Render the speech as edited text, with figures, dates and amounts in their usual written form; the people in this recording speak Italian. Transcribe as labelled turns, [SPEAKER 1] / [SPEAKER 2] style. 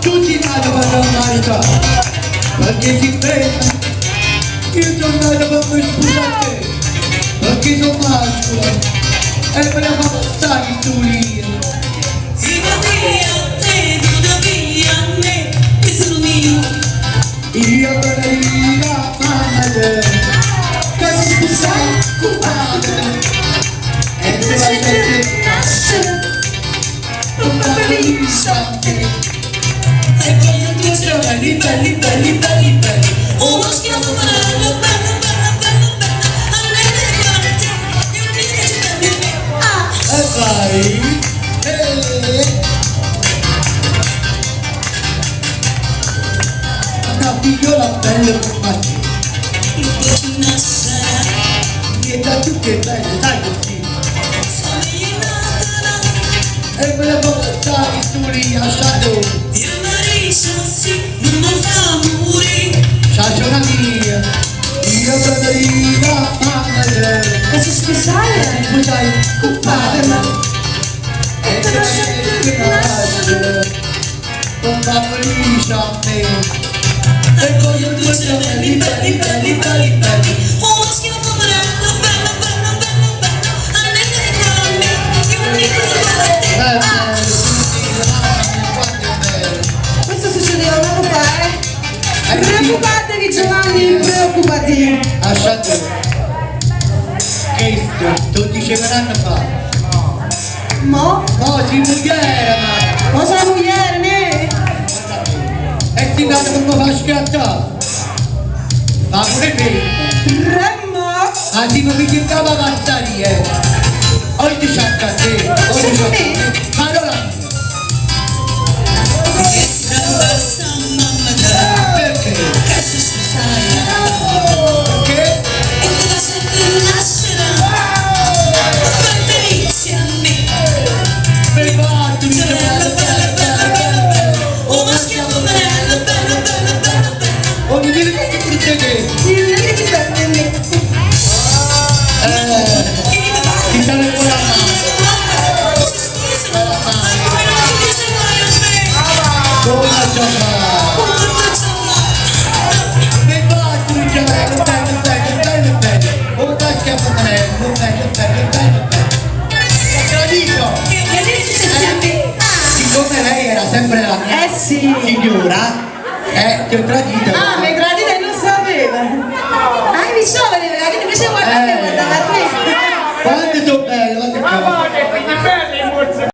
[SPEAKER 1] tu ci nato per la marità, perché ti prendo, io sono nato per me scusate, perché sono mascolo, e me la fa stare tu lì.
[SPEAKER 2] Si va via te, tu da via a me, che sono mio.
[SPEAKER 1] Io per la vita madre, che tu sei cubana, e te la gente nasce, non fa felice a te.
[SPEAKER 2] E voglio due giorni belli, belli, belli, belli. Uno schiavo bello, bello, bello, bello, bello. A me ne piace, io mi piace belli. Ah!
[SPEAKER 1] E vai, una figliola bella come te,
[SPEAKER 2] Il cucina sarà,
[SPEAKER 1] che da tutte è bella, sai così,
[SPEAKER 2] sono innata.
[SPEAKER 1] e me la fa stare tu lì a shadow,
[SPEAKER 2] Io Marisa, sì, non mi fa morire.
[SPEAKER 1] shadow mia, io per la vita madre,
[SPEAKER 3] Cosa speciale?
[SPEAKER 1] tu sei cubana, e te la gente nasce, non fa felice a me.
[SPEAKER 2] E voglio due giorni belli, belli, belli, belli. Uno schiavo bello, bello, bello, bello, bello. A me ne piace, io mi piace belli. Ah!
[SPEAKER 3] Questo succedeva un anno fa, eh? Preoccupatevi Giovanni, preoccupatevi.
[SPEAKER 1] Lasciate questo, lo diceva un anno fa.
[SPEAKER 3] Mo?
[SPEAKER 1] Oggi mulher, ma
[SPEAKER 3] Cosa la moglie, ne?
[SPEAKER 1] e ti danno come fa scattare. Ma pure me,
[SPEAKER 3] Tremmo?
[SPEAKER 1] anzi non mi chiedeva avanzare, oggi c'è a te, oggi c'è a te. Parola,
[SPEAKER 2] Che strabassa mamma da,
[SPEAKER 1] perché?
[SPEAKER 2] che si sposai.
[SPEAKER 1] Perché?
[SPEAKER 2] E te la senti nascerà, fai felice a me.
[SPEAKER 1] Preparato, mi
[SPEAKER 2] Bello, bello, bello, bello, bello. Uno schiavo bello, bello, bello, bello, bello.
[SPEAKER 1] voglio dire che ti procede.
[SPEAKER 3] Il che belle me.
[SPEAKER 1] Ti sale fuori la mano, buona giornata. Preparato, mi bello, bello, bello, bello, bello. Un schiaffo bello, bello, bello, bello, bello. Ho tradito. Siccome lei era sempre la mia
[SPEAKER 3] Eh sì.
[SPEAKER 1] signora, ti ho tradito.
[SPEAKER 3] Ah,